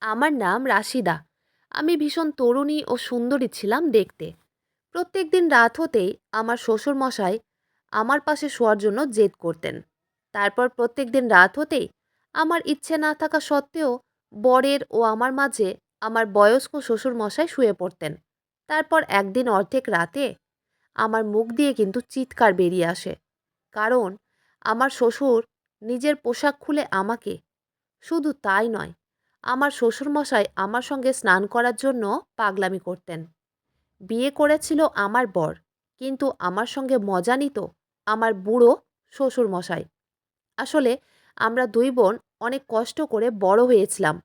আমার নাম রাশিদা। আমি ভীষণ তরুণী ও সুন্দরী ছিলাম দেখতে। প্রত্যেকদিন রাত হতেই আমার শ্বশুরমশাই আমার পাশে শোয়ার জন্য জেদ করতেন। তারপর প্রত্যেকদিন রাত হতেই আমার ইচ্ছে না থাকা সত্ত্বেও বরের ও আমার মাঝে আমার বয়স্ক শ্বশুরমশাই শুয়ে পড়তেন। তারপর একদিন অর্ধেক রাতে আমার মুখ দিয়ে কিন্তু চিৎকার বেরিয়ে আসে। কারণ আমার শ্বশুর নিজের পোশাক খুলে আমাকে, শুধু তাই নয়, আমার শ্বশুরমশাই আমার সঙ্গে স্নান করার জন্য পাগলামি করতেন। বিয়ে করেছিল আমার বর, কিন্তু আমার সঙ্গে মজা নিত আমার বুড়ো শ্বশুরমশাই। আসলে আমরা দুই বোন অনেক কষ্ট করে বড় হয়েছিলাম।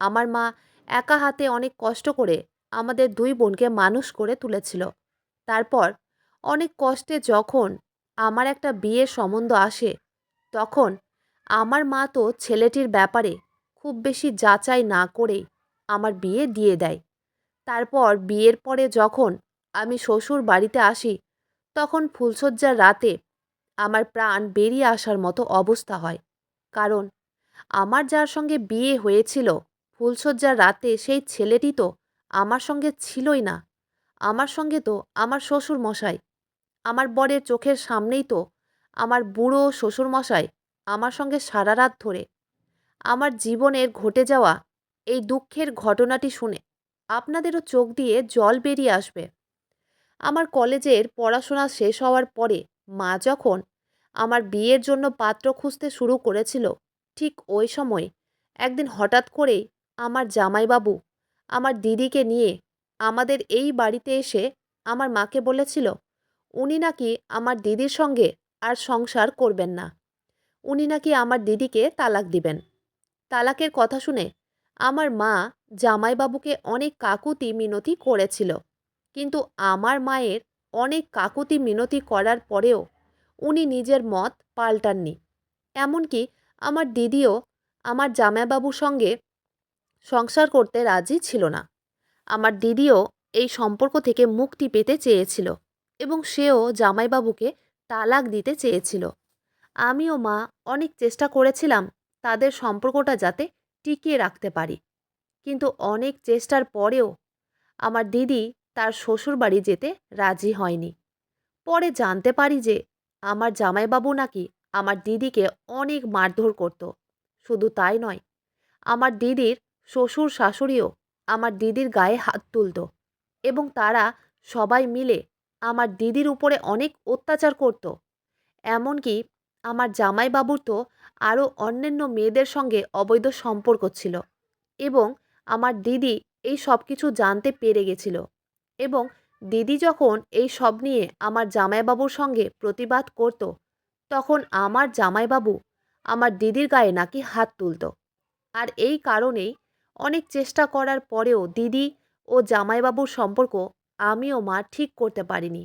আমার মা একা হাতে অনেক কষ্ট করে আমাদের দুই বোনকে মানুষ করে তুলেছিল। তারপর অনেক কষ্টে যখন আমার একটা বিয়ের সম্বন্ধ আসে, তখন আমার মা তো ছেলেটির ব্যাপারে খুব বেশি যাচাই না করেই আমার বিয়ে দিয়ে দেয়। তারপর বিয়ের পরে যখন আমি শ্বশুর বাড়িতে আসি, তখন ফুলশয্যার রাতে আমার প্রাণ বেরিয়ে আসার মতো অবস্থা হয়। কারণ আমার যার সঙ্গে বিয়ে হয়েছিল, ফুলশয্যার রাতে সেই ছেলেটি তো আমার সঙ্গে ছিলই না। আমার সঙ্গে তো আমার শ্বশুরমশাই। আমার বরের চোখের সামনেই তো আমার বুড়ো শ্বশুরমশাই আমার সঙ্গে সারা রাত ধরে। আমার জীবনের ঘটে যাওয়া এই দুঃখের ঘটনাটি শুনে আপনাদেরও চোখ দিয়ে জল বেরিয়ে আসবে। আমার কলেজের পড়াশোনা শেষ হওয়ার পরে মা যখন আমার বিয়ের জন্য পাত্র খুঁজতে শুরু করেছিল, ঠিক ওই সময় একদিন হঠাৎ করেই আমার জামাইবাবু আমার দিদিকে নিয়ে আমাদের এই বাড়িতে এসে আমার মাকে বলেছিল উনি নাকি আমার দিদির সঙ্গে আর সংসার করবেন না। উনি নাকি আমার দিদিকে তালাক দিবেন। তালাকের কথা শুনে আমার মা জামাইবাবুকে অনেক কাকুতি মিনতি করেছিল, কিন্তু আমার মায়ের অনেক কাকুতি মিনতি করার পরেও উনি নিজের মত পাল্টাননি। এমনকি আমার দিদিও আমার জামাইবাবুর সঙ্গে সংসার করতে রাজি ছিল না। আমার দিদিও এই সম্পর্ক থেকে মুক্তি পেতে চেয়েছিল এবং সেও জামাইবাবুকে তালাক দিতে চেয়েছিল। আমিও মা অনেক চেষ্টা করেছিলাম তাদের সম্পর্কটা যাতে টিকিয়ে রাখতে পারি, কিন্তু অনেক চেষ্টার পরেও আমার দিদি তার শ্বশুরবাড়ি যেতে রাজি হয়নি। পরে জানতে পারি যে আমার জামাইবাবু নাকি আমার দিদিকে অনেক মারধর করত। শুধু তাই নয়, আমার দিদির শ্বশুর শাশুড়িও আমার দিদির গায়ে হাত তুলত এবং তারা সবাই মিলে আমার দিদির উপরে অনেক অত্যাচার করত। এমনকি আমার জামাইবাবুর তো আরও অন্যান্য মেয়েদের সঙ্গে অবৈধ সম্পর্ক ছিল এবং আমার দিদি এই সব কিছু জানতে পেরে গেছিল। এবং দিদি যখন এই সব নিয়ে আমার জামাইবাবুর সঙ্গে প্রতিবাদ করত, তখন আমার জামাইবাবু আমার দিদির গায়ে নাকি হাত তুলত। আর এই কারণেই অনেক চেষ্টা করার পরেও দিদি ও জামাইবাবুর সম্পর্ক আমি ও মা ঠিক করতে পারিনি।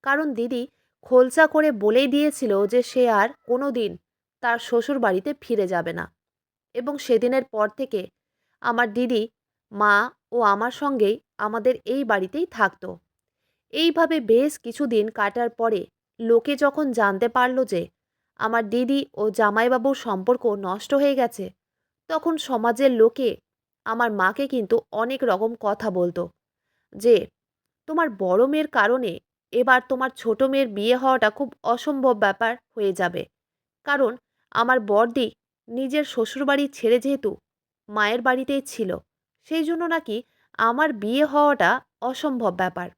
কারণ দিদি খোলসা করে বলেই দিয়েছিল যে সে আর কোনো দিন তার শ্বশুর বাড়িতে ফিরে যাবে না। এবং সেদিনের পর থেকে আমার দিদি, মা ও আমার সঙ্গেই আমাদের এই বাড়িতেই থাকতো। এইভাবে বেশ কিছুদিন কাটার পরে লোকে যখন জানতে পারল যে আমার দিদি ও জামাইবাবুর সম্পর্ক নষ্ট হয়ে গেছে, তখন সমাজের লোকে আমার মাকে কিন্তু অনেক রকম কথা বলতো যে তোমার বড় মেয়ের কারণে এবার তোমার ছোট মেয়ের বিয়ে হওয়াটা খুব অসম্ভব ব্যাপার হয়ে যাবে। কারণ আমার বড়দি নিজের শ্বশুরবাড়ি ছেড়ে যেহেতু মায়ের বাড়িতেই ছিল, সেই জন্য নাকি আমার বিয়ে হওয়াটা অসম্ভব ব্যাপার।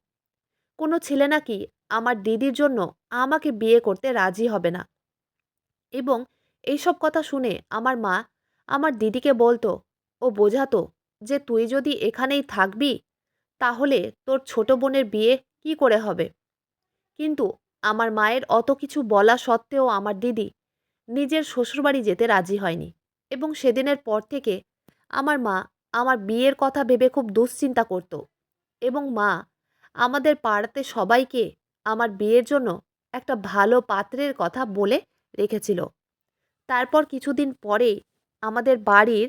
কোনো ছেলে নাকি আমার দিদির জন্য আমাকে বিয়ে করতে রাজি হবে না। এবং এইসব কথা শুনে আমার মা আমার দিদিকে বলতো ও বোঝাতো যে তুই যদি এখানেই থাকবি, তাহলে তোর ছোট বোনের বিয়ে কি করে হবে। কিন্তু আমার মায়ের অত কিছু বলা সত্ত্বেও আমার দিদি নিজের শ্বশুরবাড়ি যেতে রাজি হয়নি। এবং সেদিনের পর থেকে আমার মা আমার বিয়ের কথা ভেবে খুব দুশ্চিন্তা করত। এবং মা আমাদের পাড়াতে সবাইকে আমার বিয়ের জন্য একটা ভালো পাত্রের কথা বলে রেখেছিল। তারপর কিছুদিন পরে আমাদের বাড়ির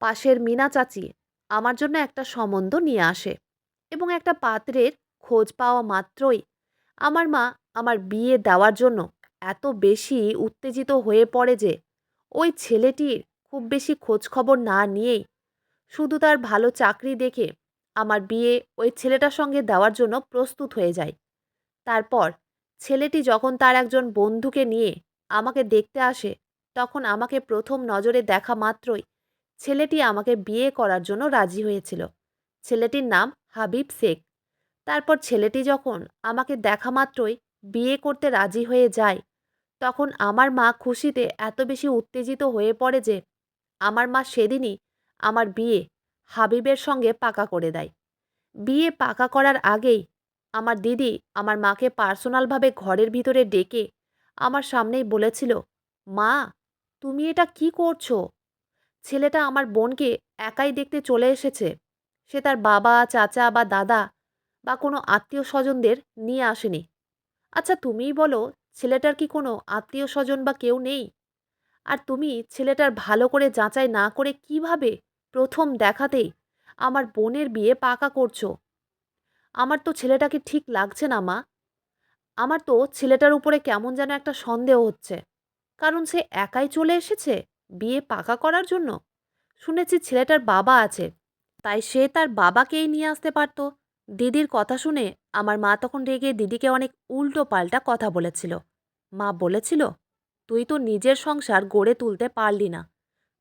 পাশের মিনা চাচি আমার জন্য একটা সম্বন্ধ নিয়ে আসে এবং একটা পাত্রের খোঁজ পাওয়া মাত্রই আমার মা আমার বিয়ে দেওয়ার জন্য এত বেশি উত্তেজিত হয়ে পড়ে যে ওই ছেলেটির খুব বেশি খোঁজ খবর না নিয়েই শুধু তার ভালো চাকরি দেখে আমার বিয়ে ওই ছেলেটার সঙ্গে দেওয়ার জন্য প্রস্তুত হয়ে যায়। তারপর ছেলেটি যখন তার একজন বন্ধুকে নিয়ে আমাকে দেখতে আসে, তখন আমাকে প্রথম নজরে দেখা মাত্রই ছেলেটি আমাকে বিয়ে করার জন্য রাজি হয়েছিল। ছেলেটির নাম হাবিব শেখ। তারপর ছেলেটি যখন আমাকে দেখা মাত্রই বিয়ে করতে রাজি হয়ে যায়, তখন আমার মা খুশিতে এত বেশি উত্তেজিত হয়ে পড়ে যে আমার মা সেদিনই আমার বিয়ে হাবিবের সঙ্গে পাকা করে দেয়। বিয়ে পাকা করার আগেই আমার দিদি আমার মাকে পার্সোনালভাবে ঘরের ভিতরে ডেকে আমার সামনেই বলেছিল, মা, তুমি এটা কি করছো? ছেলেটা আমার বোনকে একাই দেখতে চলে এসেছে। সে তার বাবা, চাচা বা দাদা বা কোনো আত্মীয় স্বজনদের নিয়ে আসেনি। আচ্ছা তুমিই বলো, ছেলেটার কি কোনো আত্মীয় স্বজন বা কেউ নেই? আর তুমি ছেলেটার ভালো করে যাচাই না করে কিভাবে প্রথম দেখাতেই আমার বোনের বিয়ে পাকা করছো? আমার তো ছেলেটাকে ঠিক লাগছে না, মা। আমার তো ছেলেটার উপরে কেমন যেন একটা সন্দেহ হচ্ছে। কারণ সে একাই চলে এসেছে বিয়ে পাকা করার জন্য। শুনেছি ছেলেটার বাবা আছে, তাই সে তার বাবাকেই নিয়ে আসতে পারত। দিদির কথা শুনে আমার মা তখন রেগে দিদিকে অনেক উল্টো পাল্টা কথা বলেছিল। মা বলেছিল, তুই তো নিজের সংসার গড়ে তুলতে পারলি না।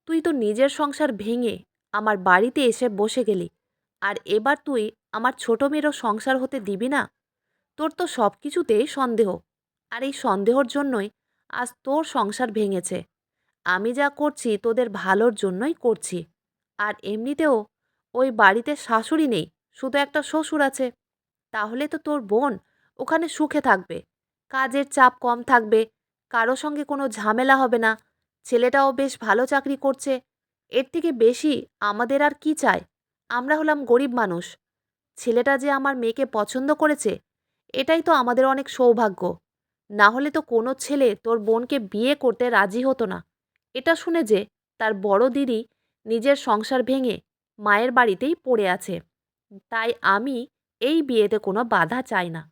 তুই তো নিজের সংসার ভেঙে আমার বাড়িতে এসে বসে গেলি। আর এবার তুই আমার ছোট মেয়েরও সংসার হতে দিবি না? তোর তো সব কিছুতেই সন্দেহ। আর এই সন্দেহর জন্যই আজ তোর সংসার ভেঙেছে। আমি যা করছি তোদের ভালোর জন্যই করছি। আর এমনিতেও ওই বাড়িতে শাশুড়ি নেই, শুধু একটা শ্বশুর আছে। তাহলে তো তোর বোন ওখানে সুখে থাকবে, কাজের চাপ কম থাকবে, কারো সঙ্গে কোনো ঝামেলা হবে না। ছেলেটাও বেশ ভালো চাকরি করছে। এর থেকে বেশি আমাদের আর কি চাই? আমরা হলাম গরিব মানুষ। ছেলেটা যে আমার মেয়েকে পছন্দ করেছে, এটাই তো আমাদের অনেক সৌভাগ্য। না হলে তো কোনো ছেলে তোর বোনকে বিয়ে করতে রাজি হতো না। এটা শুনে যে তার বড় দিদি নিজের সংসার ভেঙে মায়ের বাড়িতেই পড়ে আছে, তাই আমি এই বিয়েতে কোনো বাধা চাই না।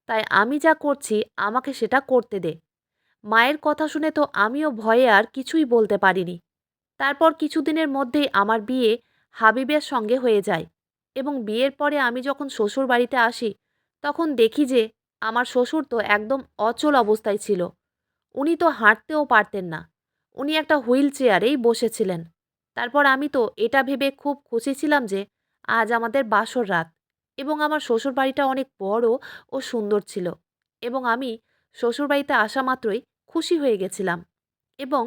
তাই আমি যা করছি আমাকে সেটা করতে দে। মায়ের কথা শুনে তো আমিও ভয়ে আর কিছুই বলতে পারিনি। তারপর কিছুদিনের মধ্যেই আমার বিয়ে হাবিবের সঙ্গে হয়ে যায়। এবং বিয়ের পরে আমি যখন শ্বশুর বাড়িতে আসি, তখন দেখি যে আমার শ্বশুর তো একদম অচল অবস্থায় ছিল। উনি তো হাঁটতেও পারতেন না। উনি একটা হুইল চেয়ারেই বসেছিলেন। তারপর আমি তো এটা ভেবে খুব খুশি ছিলাম যে আজ আমাদের বাসর রাত। এবং আমার শ্বশুর বাড়িটা অনেক বড় ও সুন্দর ছিল। এবং আমি শ্বশুর বাড়িতে আসা মাত্রই খুশি হয়ে গেছিলাম। এবং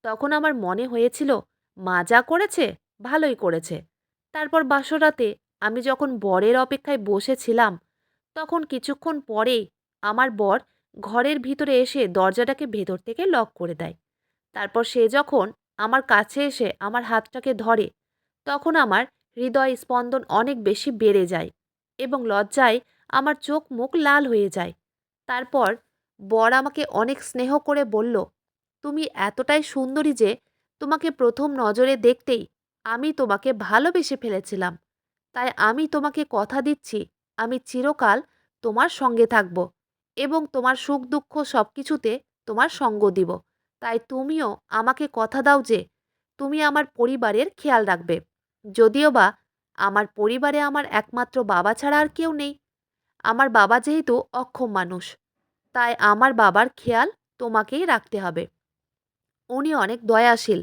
তখন আমার মনে হয়েছিল, মা যা করেছে ভালোই করেছে। তারপর বাসরাতে আমি যখন বরের অপেক্ষায় বসেছিলাম, তখন কিছুক্ষণ পরেই আমার বর ঘরের ভিতরে এসে দরজাটাকে ভেতর থেকে লক করে দেয়। তারপর সে যখন আমার কাছে এসে আমার হাতটাকে ধরে, তখন আমার হৃদয় স্পন্দন অনেক বেশি বেড়ে যায় এবং লজ্জায় আমার চোখ মুখ লাল হয়ে যায়। তারপর বর আমাকে অনেক স্নেহ করে বলল, তুমি এতটাই সুন্দরী যে তোমাকে প্রথম নজরে দেখতেই আমি তোমাকে ভালোবেসে ফেলেছিলাম। তাই আমি তোমাকে কথা দিচ্ছি, আমি চিরকাল তোমার সঙ্গে থাকব এবং তোমার সুখ দুঃখ সব কিছুতে তোমার সঙ্গ দিব। তাই তুমিও আমাকে কথা দাও যে তুমি আমার পরিবারের খেয়াল রাখবে। যদিও বা আমার পরিবারে আমার একমাত্র বাবা ছাড়া আর কেউ নেই। আমার বাবা যেহেতু অক্ষম মানুষ, তাই আমার বাবার খেয়াল তোমাকেই রাখতে হবে। উনি অনেক দয়াশীল।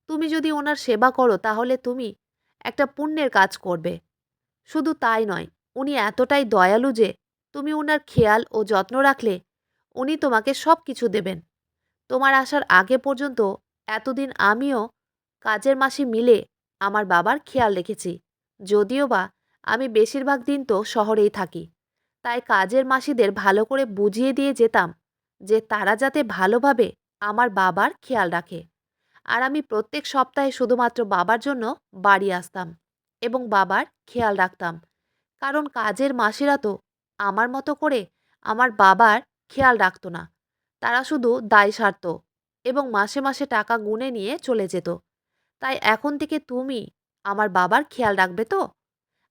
তুমি যদি ওনার সেবা করো তাহলে তুমি একটা পুণ্যের কাজ করবে। শুধু তাই নয়, উনি এতটাই দয়ালু যে তুমি ওনার খেয়াল ও যত্ন রাখলে উনি তোমাকে সব কিছু দেবেন। তোমার আসার আগে পর্যন্ত এতদিন আমিও কাজের মাসে মিলে আমার বাবার খেয়াল রেখেছি। যদিও বা আমি বেশিরভাগ দিন তো শহরেই থাকি, তাই কাজের মাসিদের ভালো করে বুঝিয়ে দিয়ে যেতাম যে তারা যাতে ভালোভাবে আমার বাবার খেয়াল রাখে। আর আমি প্রত্যেক সপ্তাহে শুধুমাত্র বাবার জন্য বাড়ি আসতাম এবং বাবার খেয়াল রাখতাম। কারণ কাজের মাসিরা তো আমার মতো করে আমার বাবার খেয়াল রাখতো না। তারা শুধু দায় সারত এবং মাসে মাসে টাকা গুনে নিয়ে চলে যেত। তাই এখন থেকে তুমি আমার বাবার খেয়াল রাখবে তো?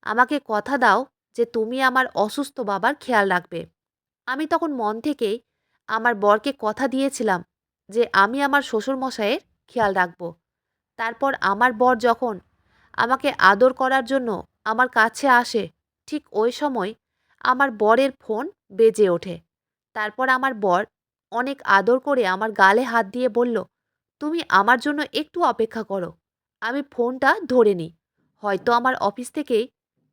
আমাকে কথা দাও যে তুমি আমার অসুস্থ বাবার খেয়াল রাখবে। আমি তখন মন থেকেই আমার বরকে কথা দিয়েছিলাম যে আমি আমার শ্বশুরমশাইয়ের খেয়াল রাখব। তারপর আমার বর যখন আমাকে আদর করার জন্য আমার কাছে আসে, ঠিক ওই সময় আমার বরের ফোন বেজে ওঠে। তারপর আমার বর অনেক আদর করে আমার গালে হাত দিয়ে বলল, তুমি আমার জন্য একটু অপেক্ষা করো, আমি ফোনটা ধরে নিই, হয়তো আমার অফিস থেকেই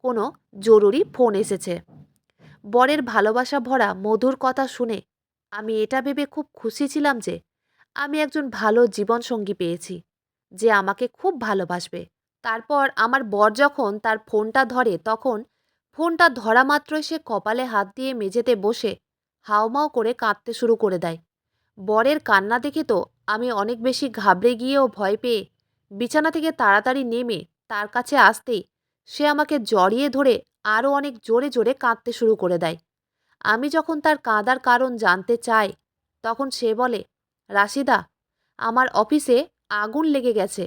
কোনো জরুরি ফোন এসেছে। বরের ভালোবাসা ভরা মধুর কথা শুনে আমি এটা ভেবে খুব খুশি ছিলাম যে আমি একজন ভালো জীবনসঙ্গী পেয়েছি, যে আমাকে খুব ভালোবাসবে। তারপর আমার বর যখন তার ফোনটা ধরে, তখন ফোনটা ধরা মাত্রই সে কপালে হাত দিয়ে মেঝেতে বসে হাউমাউ করে কাঁদতে শুরু করে দেয়। বরের কান্না দেখে তো আমি অনেক বেশি ঘাবড়ে গিয়েও ভয় পেয়ে বিছানা থেকে তাড়াতাড়ি নেমে তার কাছে আসতেই সে আমাকে জড়িয়ে ধরে আরও অনেক জোরে জোরে কাঁদতে শুরু করে দেয়। আমি যখন তার কাঁদার কারণ জানতে চাই, তখন সে বলে, রাশিদা, আমার অফিসে আগুন লেগে গেছে,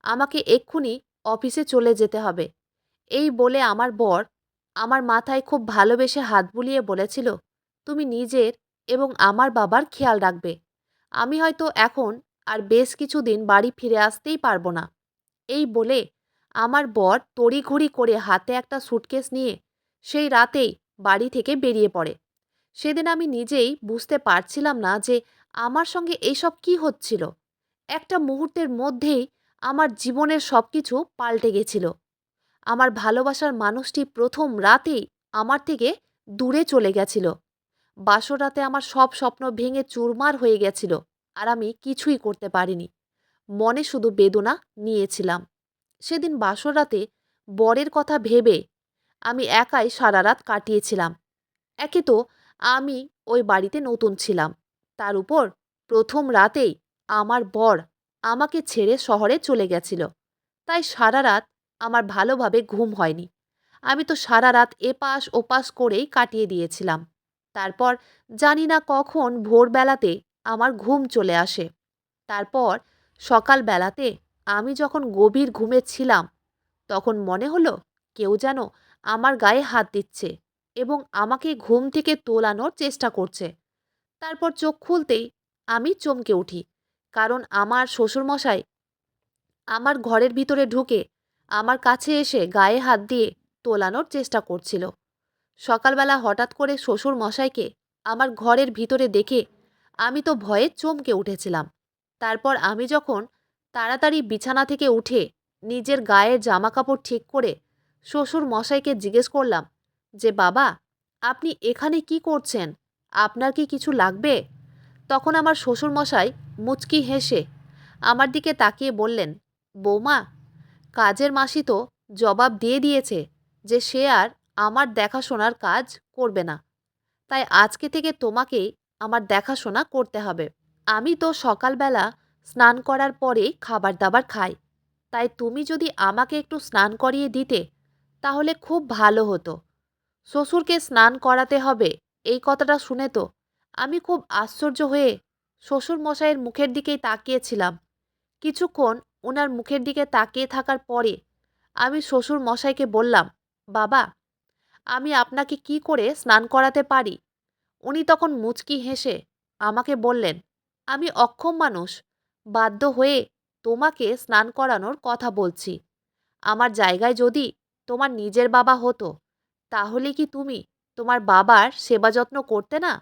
আমাকে এক্ষুনি অফিসে চলে যেতে হবে। এই বলে আমার বর আমার মাথায় খুব ভালোবেসে হাত বুলিয়ে বলেছিল, তুমি নিজের এবং আমার বাবার খেয়াল রাখবে, আমি হয়তো এখন আর বেশ কিছুদিন বাড়ি ফিরে আসতেই পারবো না। এই বলে আমার বর তড়িঘড়ি করে হাতে একটা সুটকেস নিয়ে সেই রাতেই বাড়ি থেকে বেরিয়ে পড়ে। সেদিন আমি নিজেই বুঝতে পারছিলাম না যে আমার সঙ্গে এইসব কি হচ্ছিল। একটা মুহূর্তের মধ্যেই আমার জীবনের সবকিছু পাল্টে গেছিল। আমার ভালোবাসার মানুষটি প্রথম রাতেই আমার থেকে দূরে চলে গেছিল। বাসর রাতে আমার সব স্বপ্ন ভেঙে চুরমার হয়ে গেছিল, আর আমি কিছুই করতে পারিনি। মনে শুধু বেদনা নিয়েছিলাম। সেদিন বাসর রাতে বরের কথা ভেবে আমি একাই সারা রাত কাটিয়েছিলাম। একে তো আমি ওই বাড়িতে নতুন ছিলাম, তার উপর প্রথম রাতেই আমার বর আমাকে ছেড়ে শহরে চলে গেছিল। তাই সারা রাত আমার ভালোভাবে ঘুম হয়নি। আমি তো সারা রাত এপাশ ওপাশ করেই কাটিয়ে দিয়েছিলাম। তারপর জানি না কখন ভোরবেলাতে আমার ঘুম চলে আসে। তারপর সকালবেলাতে আমি যখন গভীর ঘুমে ছিলাম, তখন মনে হলো কেউ যেন আমার গায়ে হাত দিচ্ছে এবং আমাকে ঘুম থেকে তোলানোর চেষ্টা করছে। তারপর চোখ খুলতেই আমি চমকে উঠি, কারণ আমার শ্বশুরমশাই আমার ঘরের ভিতরে ঢুকে আমার কাছে এসে গায়ে হাত দিয়ে তোলানোর চেষ্টা করছিল। সকালবেলা হঠাৎ করে শ্বশুর মশাইকে আমার ঘরের ভিতরে দেখে আমি তো ভয়ে চমকে উঠেছিলাম। তারপর আমি যখন তাড়াতাড়ি বিছানা থেকে উঠে নিজের গায়ের জামা কাপড় ঠিক করে শ্বশুর মশাইকে জিজ্ঞেস করলাম যে, বাবা, আপনি এখানে কি করছেন, আপনার কি কিছু লাগবে? তখন আমার শ্বশুর মশাই মুচকি হেসে আমার দিকে তাকিয়ে বললেন, বৌমা, কাজের মাসি তো জবাব দিয়ে দিয়েছে যে সে আর আমার দেখাশোনার কাজ করবে না, তাই আজকে থেকে তোমাকেই আমার দেখাশোনা করতে হবে। আমি তো সকালবেলা স্নান করার পরে খাবার দাবার খাই, তাই তুমি যদি আমাকে একটু স্নান করিয়ে দিতে তাহলে খুব ভালো হতো। শ্বশুরকে স্নান করাতে হবে, এই কথাটা শুনে তো আমি খুব আশ্চর্য হয়ে শ্বশুর মশাইয়ের মুখের দিকেই তাকিয়েছিলাম। কিছুক্ষণ ওনার মুখের দিকে তাকিয়ে থাকার পরে আমি শ্বশুর মশাইকে বললাম, বাবা, আমি আপনাকে কি করে স্নান করাতে পারি? উনি তখন মুচকি হেসে আমাকে বললেন, আমি অক্ষম মানুষ, বাধ্য হয়ে তোমাকে স্নান করানোর কথা বলছি। আমার জায়গায় যদি তোমার নিজের বাবা হতো, তাহলে কি তুমি তোমার বাবার সেবা যত্ন করতে না?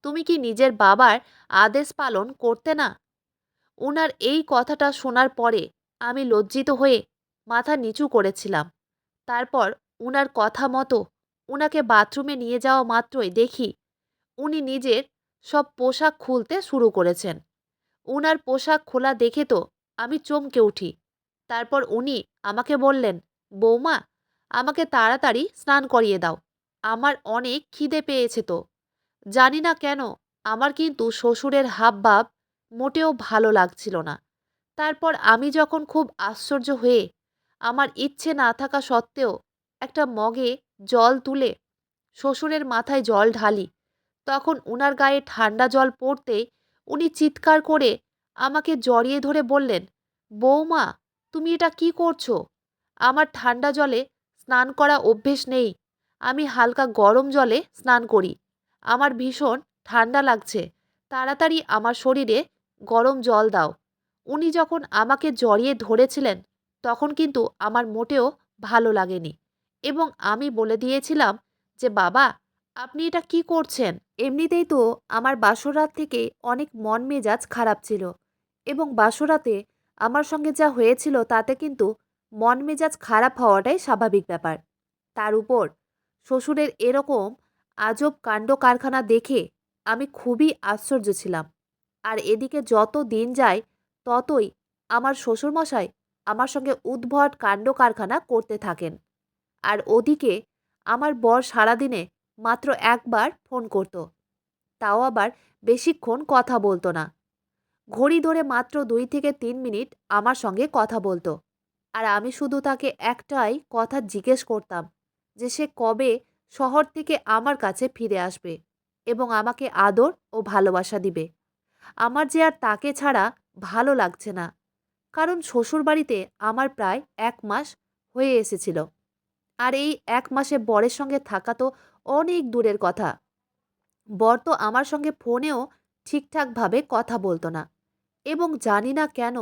তুমি কি নিজের বাবার আদেশ পালন করতে না? উনার এই কথাটা শোনার পরে আমি লজ্জিত হয়ে মাথা নিচু করেছিলাম। তারপর উনার কথা মতো উনাকে বাথরুমে নিয়ে যাওয়া মাত্রই দেখি উনি নিজের সব পোশাক খুলতে শুরু করেছেন। উনার পোশাক খোলা দেখে তো আমি চমকে উঠি। তারপর উনি আমাকে বললেন, বৌমা, আমাকে তাড়াতাড়ি স্নান করিয়ে দাও, আমার অনেক খিদে পেয়েছে তো। জানি না কেন আমার কিন্তু শ্বশুরের হাবভাব মোটেও ভালো লাগছিল না। তারপর আমি যখন খুব আশ্চর্য হয়ে আমার ইচ্ছে না থাকা সত্ত্বেও একটা মগে জল তুলে শ্বশুরের মাথায় জল ঢালি, তখন উনার গায়ে ঠান্ডা জল পড়তেই উনি চিৎকার করে আমাকে জড়িয়ে ধরে বললেন, বৌমা, তুমি এটা কি করছো? আমার ঠান্ডা জলে স্নান করা অভ্যেস নেই, আমি হালকা গরম জলে স্নান করি। আমার ভীষণ ঠান্ডা লাগছে, তাড়াতাড়ি আমার শরীরে গরম জল দাও। উনি যখন আমাকে জড়িয়ে ধরেছিলেন, তখন কিন্তু আমার মোটেও ভালো লাগেনি এবং আমি বলে দিয়েছিলাম যে, বাবা, আপনি এটা কি করছেন? এমনিতেই তো আমার বাসর রাত থেকে অনেক মন মেজাজ খারাপ ছিল এবং বাসরাতে আমার সঙ্গে যা হয়েছিল তাতে কিন্তু মন মেজাজ খারাপ হওয়াটাই স্বাভাবিক ব্যাপার। তার উপর শ্বশুরের এরকম আজব কাণ্ড কারখানা দেখে আমি খুবই আশ্চর্য ছিলাম। আর এদিকে যত দিন যায় ততই আমার শ্বশুরমশাই আমার সঙ্গে উদ্ভট কাণ্ড কারখানা করতে থাকেন। আর ওদিকে আমার বর সারাদিনে মাত্র একবার ফোন করত, তাও আবার বেশিক্ষণ কথা বলতো না। ঘড়ি ধরে মাত্র 2 থেকে 3 মিনিট আমার সঙ্গে কথা বলতো। আর আমি শুধু তাকে একটাই কথা জিজ্ঞেস করতাম যে সে কবে শহর থেকে আমার কাছে ফিরে আসবে এবং আমাকে আদর ও ভালোবাসা দিবে। আমার যে আর তাকে ছাড়া ভালো লাগছে না, কারণ শ্বশুরবাড়িতে আমার প্রায় 1 মাস হয়ে এসেছিল। আর এই 1 মাসে বরের সঙ্গে থাকা তো অনেক দূরের কথা। বর তো আমার সঙ্গে ফোনেও ঠিকঠাকভাবে কথা বলতো না এবং জানি না কেন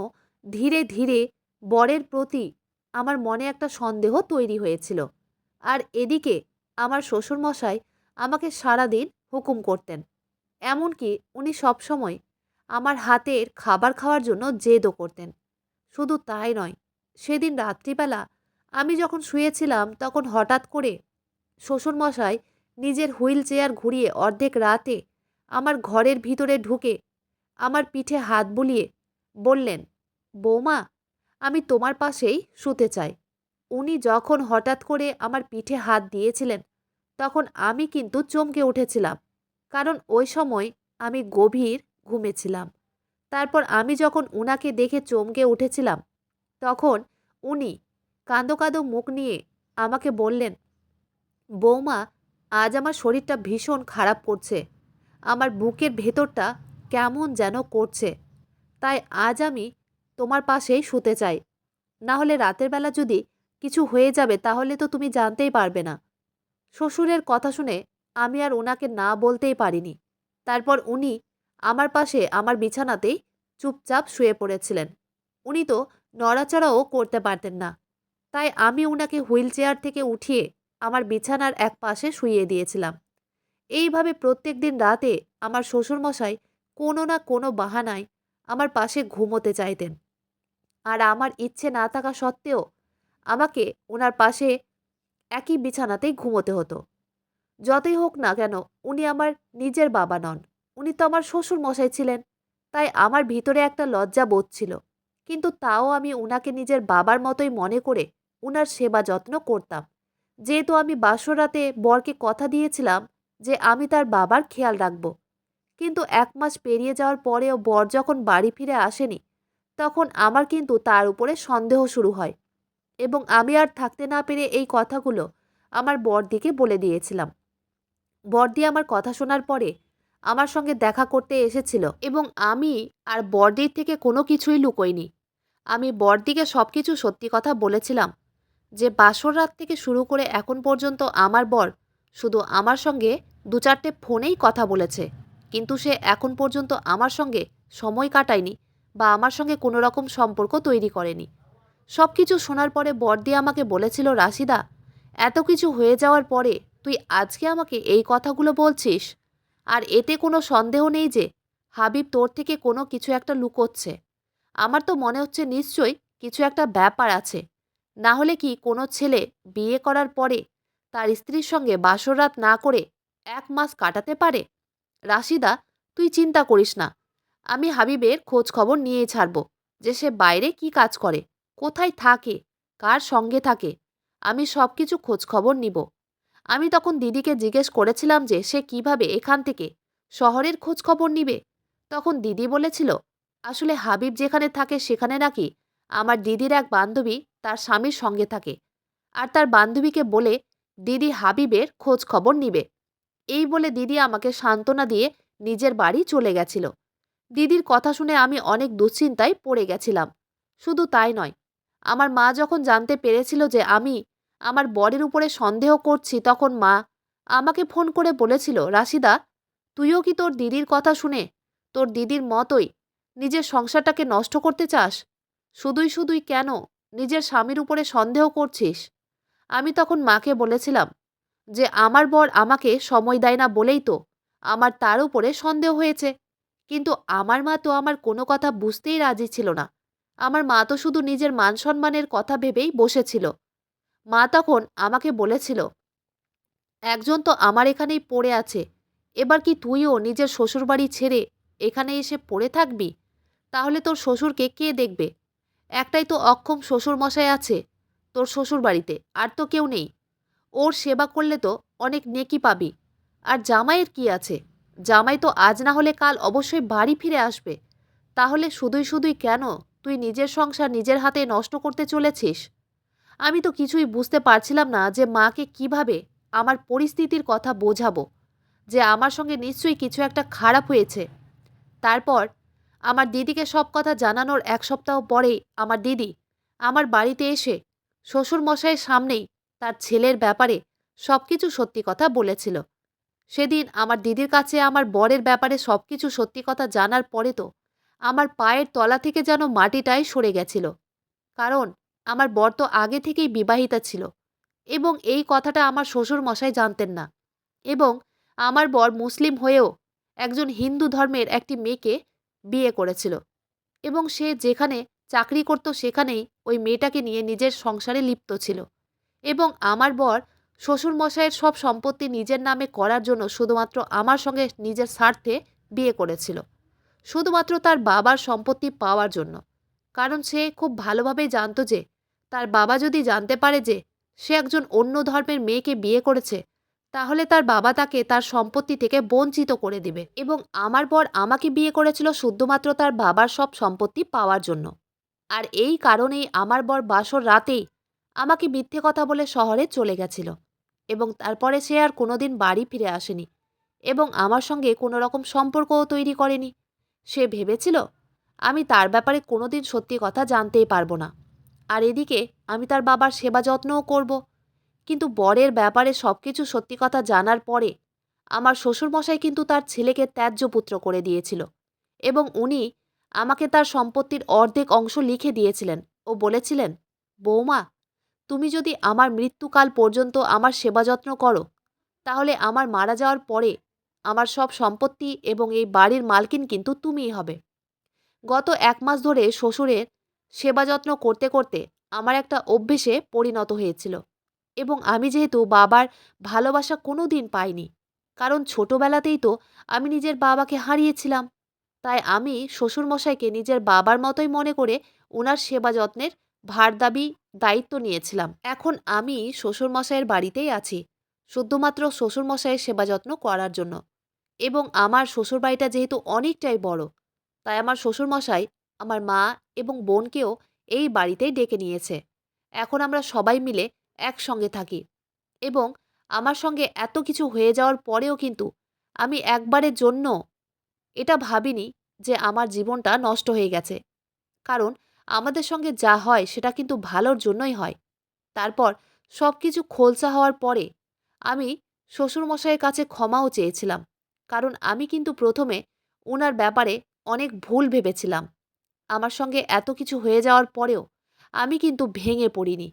ধীরে ধীরে বরের প্রতি আমার মনে একটা সন্দেহ তৈরি হয়েছিল। আর এদিকে আমার শ্বশুরমশাই আমাকে সারাদিন হুকুম করতেন, এমনকি উনি সবসময় আমার হাতের খাবার খাওয়ার জন্য জেদও করতেন। শুধু তাই নয়, সেদিন রাত্রিবেলা আমি যখন শুয়েছিলাম তখন হঠাৎ করে শ্বশুরমশাই নিজের হুইল চেয়ার ঘুরিয়ে অর্ধেক রাতে আমার ঘরের ভিতরে ঢুকে আমার পিঠে হাত বুলিয়ে বললেন, বৌমা, আমি তোমার পাশেই শুতে চাই। উনি যখন হঠাৎ করে আমার পিঠে হাত দিয়েছিলেন তখন আমি কিন্তু চমকে উঠেছিলাম, কারণ ওই সময় আমি গভীর ঘুমেছিলাম। তারপর আমি যখন উনাকে দেখে চমকে উঠেছিলাম তখন উনি কাঁদো কাঁদো মুখ নিয়ে আমাকে বললেন, বৌমা, আজ আমার শরীরটা ভীষণ খারাপ করছে, আমার বুকের ভেতরটা কেমন যেন করছে, তাই আজ আমি তোমার পাশেই শুতে চাই। না হলে রাতের বেলা যদি কিছু হয়ে যাবে তাহলে তো তুমি জানতেই পারবে না। শ্বশুরের কথা শুনে আমি আর ওনাকে না বলতেই পারিনি। তারপর উনি আমার পাশে আমার বিছানাতেই চুপচাপ শুয়ে পড়েছিলেন। উনি তো নড়াচড়াও করতে পারতেন না। তাই আমি উনাকে হুইল চেয়ার থেকে উঠিয়ে আমার বিছানার এক পাশে শুইয়ে দিয়েছিলাম। এইভাবে প্রত্যেকদিন রাতে আমার শ্বশুরমশাই কোনো না কোনো বাহানায় আমার পাশে ঘুমোতে চাইতেন। আর আমার ইচ্ছে না থাকা সত্ত্বেও আমাকে ওনার পাশে একই বিছানাতেই ঘুমোতে হতো। যতই হোক না কেন উনি আমার নিজের বাবা নন। উনি তো আমার শ্বশুরমশাই ছিলেন। তাই আমার ভিতরে একটা লজ্জা বোধ ছিল। কিন্তু তাও আমি উনাকে নিজের বাবার মতোই মনে করে উনার সেবা যত্ন করতাম। যেহেতু আমি বাসরাতে বরকে কথা দিয়েছিলাম যে আমি তার বাবার খেয়াল রাখব। কিন্তু 1 মাস পেরিয়ে যাওয়ার পরেও বর যখন বাড়ি ফিরে আসেনি, তখন আমার কিন্তু তার উপরে সন্দেহ শুরু হয় এবং আমি আর থাকতে না পেরে এই কথাগুলো আমার বড়দিকে বলে দিয়েছিলাম। বড়দি আমার কথা শোনার পরে আমার সঙ্গে দেখা করতে এসেছিল এবং আমি আর বড়দির থেকে কোনো কিছুই লুকোইনি। আমি বড়দিকে সবকিছু সত্যি কথা বলেছিলাম যে বাসর রাত থেকে শুরু করে এখন পর্যন্ত আমার বর শুধু আমার সঙ্গে 2-4টে ফোনেই কথা বলেছে, কিন্তু সে এখন পর্যন্ত আমার সঙ্গে সময় কাটায়নি বা আমার সঙ্গে কোনো রকম সম্পর্ক তৈরি করেনি। সব কিছু শোনার পরে বড়দি আমাকে বলেছিল, রাশিদা, এত কিছু হয়ে যাওয়ার পরে তুই আজকে আমাকে এই কথাগুলো বলছিস? আর এতে কোনো সন্দেহ নেই যে হাবিব তোর থেকে কোনো কিছু একটা লুকোচ্ছে। আমার তো মনে হচ্ছে নিশ্চয়ই কিছু একটা ব্যাপার আছে। না হলে কি কোনো ছেলে বিয়ে করার পরে তার স্ত্রীর সঙ্গে বাসর রাত না করে 1 মাস কাটাতে পারে? রাশিদা, তুই চিন্তা করিস না। আমি হাবিবের খোঁজ খবর নিয়ে ছাড়ব যে সে বাইরে কি কাজ করে, কোথায় থাকে, কার সঙ্গে থাকে। আমি সব কিছু খোঁজ খবর নিব। আমি তখন দিদিকে জিজ্ঞেস করেছিলাম যে সে কিভাবে এখান থেকে শহরের খোঁজ খবর নিবে। তখন দিদি বলেছিল, আসলে হাবিব যেখানে থাকে সেখানে নাকি আমার দিদির এক বান্ধবী তার স্বামীর সঙ্গে থাকে, আর তার বান্ধবীকে বলে দিদি হাবিবের খোঁজ খবর নিবে। এই বলে দিদি আমাকে সান্ত্বনা দিয়ে নিজের বাড়ি চলে গেছিল। দিদির কথা শুনে আমি অনেক দুশ্চিন্তায় পড়ে গেছিলাম। শুধু তাই নয়, আমার মা যখন জানতে পেরেছিল যে আমি আমার বরের উপরে সন্দেহ করছি তখন মা আমাকে ফোন করে বলেছিল, রাশিদা, তুইও কি তোর দিদির কথা শুনে তোর দিদির মতোই নিজের সংসারটাকে নষ্ট করতে চাস? শুধুই শুধুই কেন নিজের স্বামীর উপরে সন্দেহ করছিস? আমি তখন মাকে বলেছিলাম যে আমার বর আমাকে সময় দেয় না বলেই তো আমার তার উপরে সন্দেহ হয়েছে। কিন্তু আমার মা তো আমার কোনো কথা বুঝতেই রাজি ছিল না। আমার মা তো শুধু নিজের মান সম্মানের কথা ভেবেই বসেছিল। মা তখন আমাকে বলেছিল, একজন তো আমার এখানেই পড়ে আছে, এবার কি তুইও নিজের শ্বশুরবাড়ি ছেড়ে এখানে এসে পড়ে থাকবি? তাহলে তোর শ্বশুরকে কে দেখবে? একটাই তো অক্ষম শ্বশুরমশাই আছে তোর শ্বশুরবাড়িতে, আর তো কেউ নেই। ওর সেবা করলে তো অনেক নেকি পাবি। আর জামাইয়ের কি আছে? জামাই তো আজ না হলে কাল অবশ্যই বাড়ি ফিরে আসবে। তাহলে শুধুই শুধুই কেন তুই নিজের সংসার নিজের হাতে নষ্ট করতে চলেছিস? আমি তো কিছুই বুঝতে পারছিলাম না যে মাকে কিভাবে আমার পরিস্থিতির কথা বোঝাবো, যে আমার সঙ্গে নিশ্চয়ই কিছু একটা খারাপ হয়েছে। তারপর আমার দিদিকে সব কথা জানানোর ১ সপ্তাহ পরেই আমার দিদি আমার বাড়িতে এসে শ্বশুরমশাইয়ের সামনেই তার ছেলের ব্যাপারে সবকিছু সত্যি কথা বলেছিল। সেদিন আমার দিদির কাছে আমার বরের ব্যাপারে সবকিছু সত্যি কথা জানার পরে তো আমার পায়ের তলা থেকে যেন মাটিটাই সরে গেছিল। কারণ আমার বর তো আগে থেকেই বিবাহিতা ছিল এবং এই কথাটা আমার শ্বশুরমশাই জানতেন না। এবং আমার বর মুসলিম হয়েও একজন হিন্দু ধর্মের একটি মেয়েকে বিয়ে করেছিল এবং সে যেখানে চাকরি করত সেখানেই ওই মেয়েটাকে নিয়ে নিজের সংসারে লিপ্ত ছিল। এবং আমার বর শ্বশুরমশাইয়ের সব সম্পত্তি নিজের নামে করার জন্য শুধুমাত্র আমার সঙ্গে নিজের স্বার্থে বিয়ে করেছিল, শুধুমাত্র তার বাবার সম্পত্তি পাওয়ার জন্য। কারণ সে খুব ভালোভাবেই জানতো যে তার বাবা যদি জানতে পারে যে সে একজন অন্য ধর্মের মেয়েকে বিয়ে করেছে, তাহলে তার বাবা তাকে তার সম্পত্তি থেকে বঞ্চিত করে দিবে। এবং আমার বর আমাকে বিয়ে করেছিল শুধুমাত্র তার বাবার সব সম্পত্তি পাওয়ার জন্য। আর এই কারণেই আমার বর বাসর রাতেই আমাকে মিথ্যে কথা বলে শহরে চলে গেছিল এবং তারপরে সে আর কোনোদিন বাড়ি ফিরে আসেনি এবং আমার সঙ্গে কোনো রকম সম্পর্কও তৈরি করেনি। সে ভেবেছিল আমি তার ব্যাপারে কোনোদিন সত্যি কথা জানতেই পারবো না। আর এদিকে আমি তার বাবার সেবা যত্নও করব। কিন্তু বরের ব্যাপারে সবকিছু সত্যি কথা জানার পরে আমার শ্বশুরমশাই কিন্তু তার ছেলেকে ত্যায্য পুত্র করে দিয়েছিল এবং উনি আমাকে তার সম্পত্তির অর্ধেক অংশ লিখে দিয়েছিলেন ও বলেছিলেন, বৌমা, তুমি যদি আমার মৃত্যুকাল পর্যন্ত আমার সেবা যত্ন করো, তাহলে আমার মারা যাওয়ার পরে আমার সব সম্পত্তি এবং এই বাড়ির মালকিন কিন্তু তুমিই হবে। গত ১ মাস ধরে শ্বশুরের সেবা যত্ন করতে করতে আমার একটা অভ্যেসে পরিণত হয়েছিল এবং আমি যেহেতু বাবার ভালোবাসা কোনো দিন পাইনি, কারণ ছোটবেলাতেই তো আমি নিজের বাবাকে হারিয়েছিলাম, তাই আমি শ্বশুরমশাইকে নিজের বাবার মতোই মনে করে ওনার সেবা যত্নের ভার দাবি দায়িত্ব নিয়েছিলাম। এখন আমি শ্বশুরমশাইয়ের বাড়িতেই আছি শুধুমাত্র শ্বশুরমশাইয়ের সেবা যত্ন করার জন্য। এবং আমার শ্বশুরবাড়িটা যেহেতু অনেকটাই বড়, তাই আমার শ্বশুরমশাই আমার মা এবং বোনকেও এই বাড়িতেই ডেকে নিয়েছে। এখন আমরা সবাই মিলে একসঙ্গে থাকি এবং আমার সঙ্গে এত কিছু হয়ে যাওয়ার পরেও কিন্তু আমি একবারের জন্য এটা ভাবিনি যে আমার জীবনটা নষ্ট হয়ে গেছে। কারণ আমাদের সঙ্গে যা হয় সেটা কিন্তু ভালোর জন্যই হয়। তারপর সবকিছু খোলসা হওয়ার পরে আমি শ্বশুরমশাইয়ের কাছে ক্ষমাও চেয়েছিলাম। কারণ আমি কিন্তু ১ম এ উনার ব্যাপারে অনেক ভুল ভেবেছিলাম। আমার সঙ্গে এত কিছু হয়ে যাওয়ার পরেও আমি কিন্তু ভেঙে পড়িনি।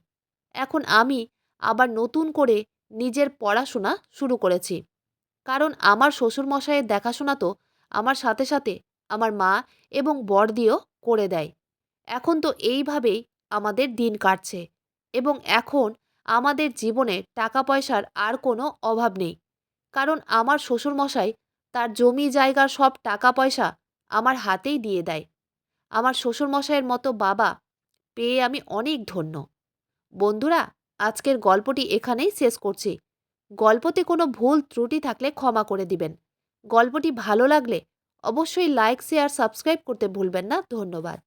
এখন আমি আবার নতুন করে নিজের পড়াশোনা শুরু করেছি। কারণ আমার শ্বশুরমশাইয়ের দেখাশোনা তো আমার সাথে সাথে আমার মা এবং বড়দিও করে দেয়। এখন তো এইভাবেই আমাদের দিন কাটছে এবং এখন আমাদের জীবনে টাকা পয়সার আর কোনো অভাব নেই। কারণ আমার শ্বশুরমশাই তার জমি জায়গার সব টাকা পয়সা আমার হাতেই দিয়ে দেয়। আমার শ্বশুরমশাইয়ের মতো বাবা পেয়ে আমি অনেক ধন্য। বন্ধুরা, আজকের গল্পটি এখানেই শেষ করছি। গল্পতে কোনো ভুল ত্রুটি থাকলে ক্ষমা করে দিবেন। গল্পটি ভালো লাগলে অবশ্যই লাইক, শেয়ার, সাবস্ক্রাইব করতে ভুলবেন না। ধন্যবাদ।